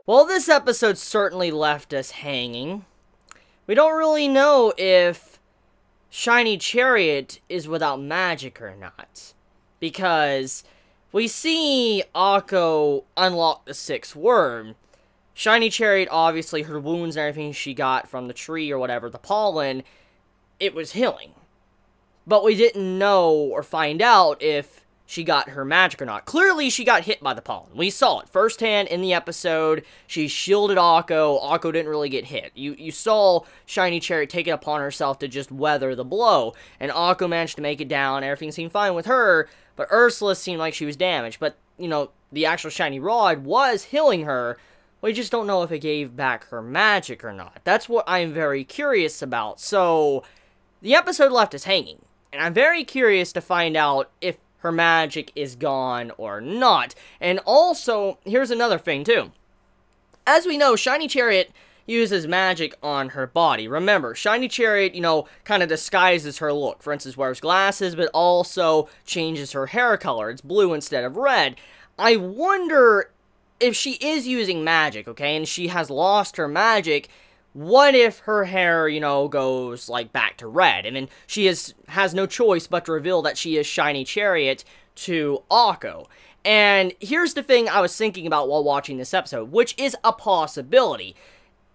Well, this episode certainly left us hanging. We don't really know if Shiny Chariot is without magic or not. Because we see Akko unlock the sixth worm. Shiny Chariot, obviously, her wounds and everything she got from the tree or whatever, the pollen, it was healing. But we didn't know or find out if she got her magic or not. Clearly, she got hit by the pollen. We saw it firsthand in the episode. She shielded Akko. Akko didn't really get hit. You saw Shiny Chariot take it upon herself to just weather the blow. And Akko managed to make it down. Everything seemed fine with her. But Ursula seemed like she was damaged. But, you know, the actual Shiny Rod was healing her. We just don't know if it gave back her magic or not. That's what I'm very curious about. So, the episode left us hanging. And I'm very curious to find out if her magic is gone or not. And also, here's another thing too. As we know, Shiny Chariot uses magic on her body. Remember, Shiny Chariot, you know, kind of disguises her look. For instance, wears glasses, but also changes her hair color. It's blue instead of red. I wonder if she is using magic, okay, and she has lost her magic. What if her hair, you know, goes, like, back to red, and then she has no choice but to reveal that she is Shiny Chariot to Akko? And here's the thing I was thinking about while watching this episode, which is a possibility.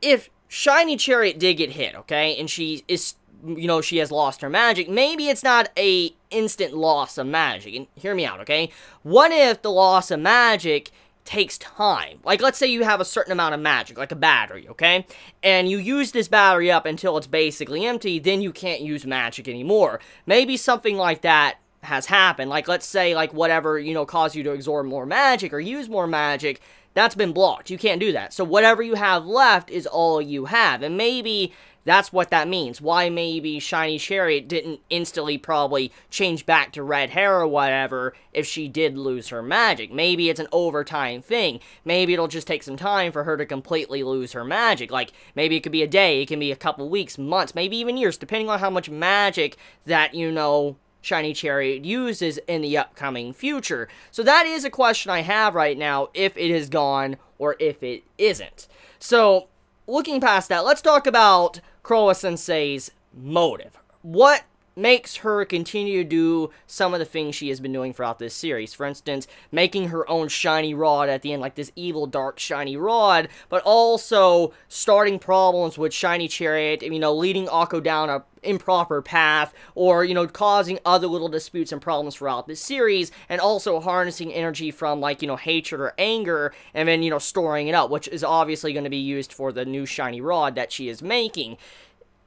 If Shiny Chariot did get hit, okay, and she is, you know, she has lost her magic, maybe it's not a instant loss of magic, and hear me out, okay? What if the loss of magic takes time? Like, let's say you have a certain amount of magic, like a battery, okay? And you use this battery up until it's basically empty, then you can't use magic anymore. Maybe something like that has happened. Like, let's say, like, whatever, you know, caused you to absorb more magic or use more magic, that's been blocked. You can't do that. So whatever you have left is all you have. And maybe that's what that means. Why maybe Shiny Chariot didn't instantly probably change back to red hair or whatever if she did lose her magic. Maybe it's an overtime thing. Maybe it'll just take some time for her to completely lose her magic. Like, maybe it could be a day, it can be a couple weeks, months, maybe even years, depending on how much magic that, you know, Shiny Chariot uses in the upcoming future. So that is a question I have right now, if it is gone or if it isn't. So, looking past that, let's talk about Korowa Sensei's motive. What makes her continue to do some of the things she has been doing throughout this series? For instance, making her own shiny rod at the end, like this evil, dark, shiny rod, but also starting problems with Shiny Chariot, you know, leading Akko down a improper path, or, you know, causing other little disputes and problems throughout this series, and also harnessing energy from, like, you know, hatred or anger, and then, you know, storing it up, which is obviously going to be used for the new shiny rod that she is making.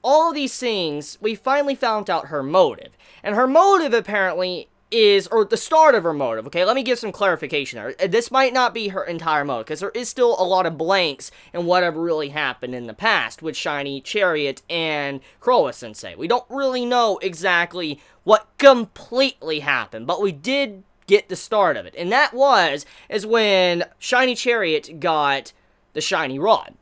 All of these things, we finally found out her motive. And her motive, apparently, is, or the start of her motive, okay? Let me give some clarification there. This might not be her entire motive, because there is still a lot of blanks in whatever really happened in the past with Shiny Chariot and Korowa Sensei. We don't really know exactly what completely happened, but we did get the start of it. And that is when Shiny Chariot got the shiny rod.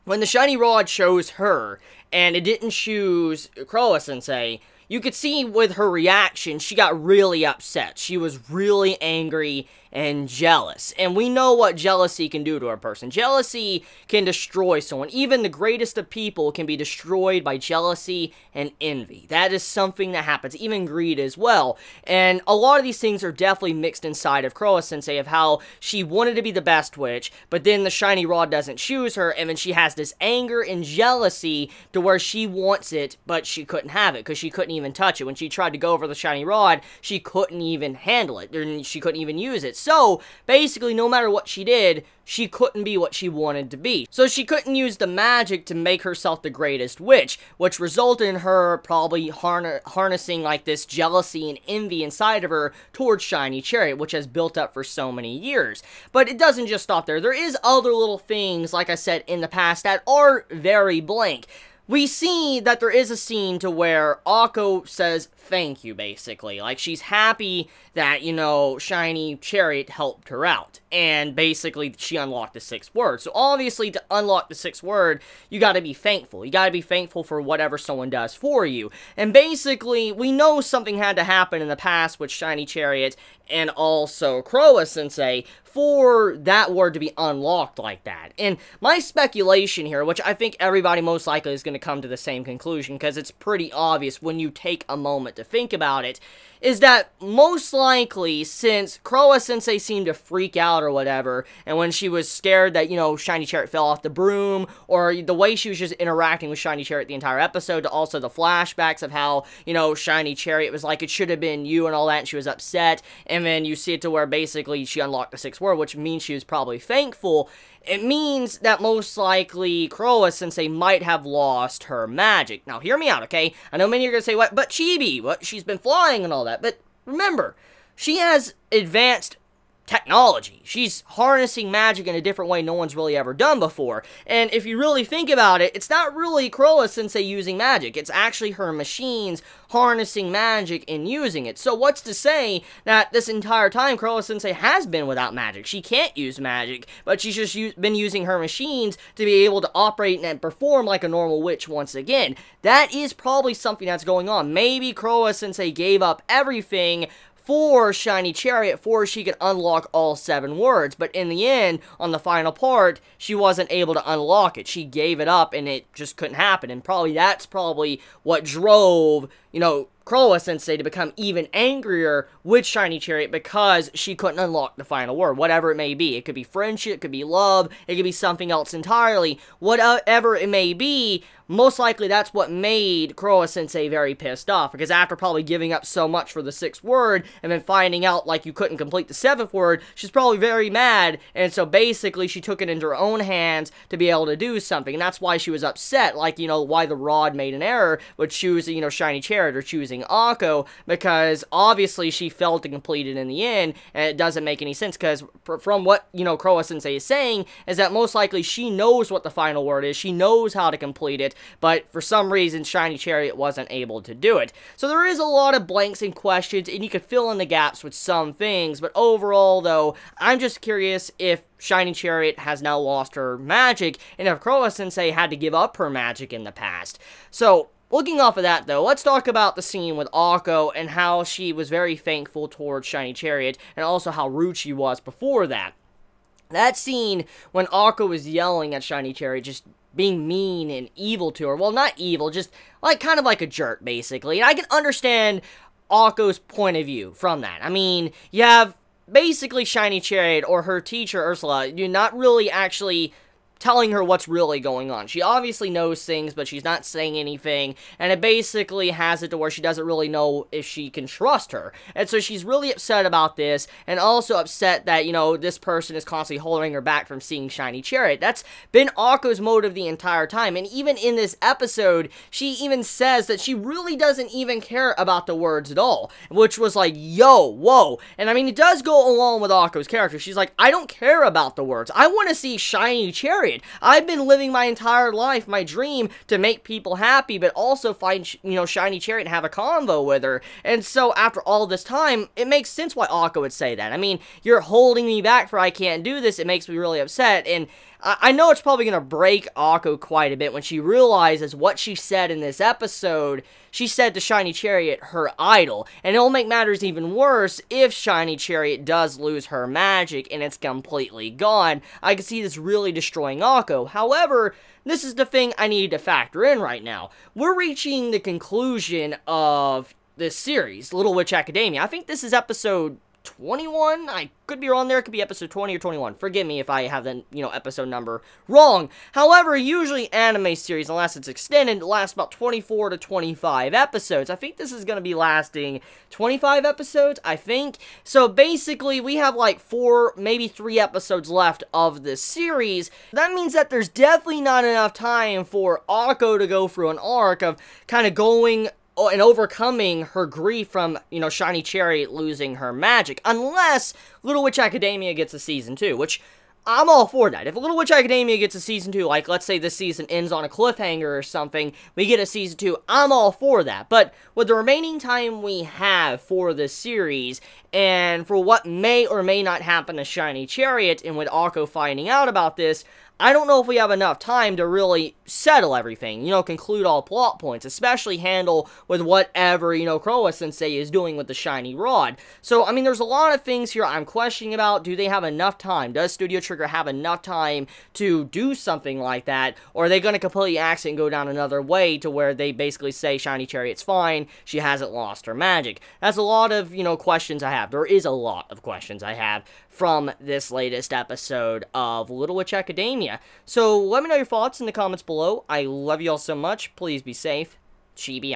When the shiny rod chose her, and it didn't choose Korowa Sensei, you could see with her reaction, she got really upset. She was really angry and jealous. And we know what jealousy can do to a person. Jealousy can destroy someone. Even the greatest of people can be destroyed by jealousy and envy. That is something that happens. Even greed as well. And a lot of these things are definitely mixed inside of Korowa Sensei, of how she wanted to be the best witch, but then the shiny rod doesn't choose her, and then she has this anger and jealousy to where she wants it, but she couldn't have it, because she couldn't even touch it. When she tried to go over the shiny rod, she couldn't even handle it, or she couldn't even use it. So, basically, no matter what she did, she couldn't be what she wanted to be. So she couldn't use the magic to make herself the greatest witch, which resulted in her probably harnessing, like, this jealousy and envy inside of her towards Shiny Chariot, which has built up for so many years. But it doesn't just stop there. There is other little things, like I said, in the past that are very blank. we see that there is a scene to where Akko says thank you, basically. Like, she's happy that, you know, Shiny Chariot helped her out. And basically, she unlocked the 6th word. So, obviously, to unlock the 6th word, you gotta be thankful. You gotta be thankful for whatever someone does for you. And basically, we know something had to happen in the past with Shiny Chariot and also Croa Sensei for that word to be unlocked like that. And my speculation here, which I think everybody most likely is going to come to the same conclusion, because it's pretty obvious when you take a moment to think about it, is that most likely, since Croa Sensei seemed to freak out or whatever, and when she was scared that, you know, Shiny Chariot fell off the broom, or the way she was just interacting with Shiny Chariot the entire episode, to also the flashbacks of how, you know, Shiny Chariot was like, it should have been you and all that, and she was upset, and then you see it to where basically she unlocked the 6th word, which means she was probably thankful. It means that most likely Croa Sensei might have lost her magic. Now, hear me out, okay? I know many are going to say, what, but Chibi, what, she's been flying and all that. But remember, she has advanced technology. She's harnessing magic in a different way no one's really ever done before. And if you really think about it, it's not really Croa Sensei using magic. It's actually her machines harnessing magic and using it. So what's to say that this entire time Croa Sensei has been without magic? She can't use magic, but she's just been using her machines to be able to operate and perform like a normal witch once again. That is probably something that's going on. Maybe Croa Sensei gave up everything for Shiny Chariot, for she could unlock all 7 words, but in the end, on the final part, she wasn't able to unlock it. She gave it up, and it just couldn't happen, and that's probably what drove, you know, Croa Sensei to become even angrier with Shiny Chariot because she couldn't unlock the final word, whatever it may be. It could be friendship, it could be love, it could be something else entirely. Whatever it may be, most likely that's what made Croa Sensei very pissed off, because after probably giving up so much for the 6th word, and then finding out like you couldn't complete the 7th word, she's probably very mad, and so basically she took it into her own hands to be able to do something, and that's why she was upset, like, you know, why the Rod made an error with choosing, you know, Shiny Chariot or choosing Akko, because obviously she failed to complete it in the end, and it doesn't make any sense, because from what, you know, Croa Sensei is saying, is that most likely she knows what the final word is, she knows how to complete it, but for some reason Shiny Chariot wasn't able to do it. So there is a lot of blanks and questions, and you could fill in the gaps with some things, but overall though, I'm just curious if Shiny Chariot has now lost her magic, and if Croa Sensei had to give up her magic in the past. So, looking off of that, though, let's talk about the scene with Akko and how she was very thankful towards Shiny Chariot, and also how rude she was before that. That scene when Akko was yelling at Shiny Chariot, just being mean and evil to her. Well, not evil, just like kind of like a jerk, basically. And I can understand Akko's point of view from that. I mean, you have basically Shiny Chariot or her teacher, Ursula, you're not really actually telling her what's really going on. She obviously knows things, but she's not saying anything, and it basically has it to where she doesn't really know if she can trust her. And so she's really upset about this, and also upset that, you know, this person is constantly holding her back from seeing Shiny Chariot. That's been Akko's motive the entire time, and even in this episode, she even says that she really doesn't even care about the words at all, which was like, yo, whoa. And I mean, it does go along with Akko's character. She's like, I don't care about the words. I want to see Shiny Chariot. I've been living my entire life, my dream, to make people happy, but also find, you know, Shiny Chariot and have a convo with her. And so, after all this time, it makes sense why Akko would say that. I mean, you're holding me back for I can't do this. It makes me really upset, and I know it's probably going to break Akko quite a bit when she realizes what she said in this episode. She said to Shiny Chariot, her idol, and it'll make matters even worse if Shiny Chariot does lose her magic and it's completely gone. I can see this really destroying Akko. However, this is the thing I need to factor in right now. We're reaching the conclusion of this series, Little Witch Academia. I think this is episode 21? I could be wrong there. It could be episode 20 or 21. Forgive me if I have the, you know, episode number wrong. However, usually anime series, unless it's extended, lasts about 24 to 25 episodes. I think this is going to be lasting 25 episodes, I think. So basically, we have like 4, maybe 3 episodes left of this series. That means that there's definitely not enough time for Akko to go through an arc of kind of going and overcoming her grief from, you know, Shiny Chariot losing her magic, unless Little Witch Academia gets a season 2, which I'm all for that. If Little Witch Academia gets a season 2, like let's say this season ends on a cliffhanger or something, we get a season 2, I'm all for that. But with the remaining time we have for this series, and for what may or may not happen to Shiny Chariot, and with Akko finding out about this, I don't know if we have enough time to really settle everything, you know, conclude all plot points, especially handle with whatever, you know, Koa-sensei is doing with the shiny rod. So, I mean, there's a lot of things here I'm questioning about. Do they have enough time? Does Studio Trigger have enough time to do something like that? Or are they going to completely axe it and go down another way to where they basically say Shiny Chariot's fine, she hasn't lost her magic? That's a lot of, you know, questions I have. There is a lot of questions I have from this latest episode of Little Witch Academia. So let me know your thoughts in the comments below. I love you all so much. Please be safe. Chibi out.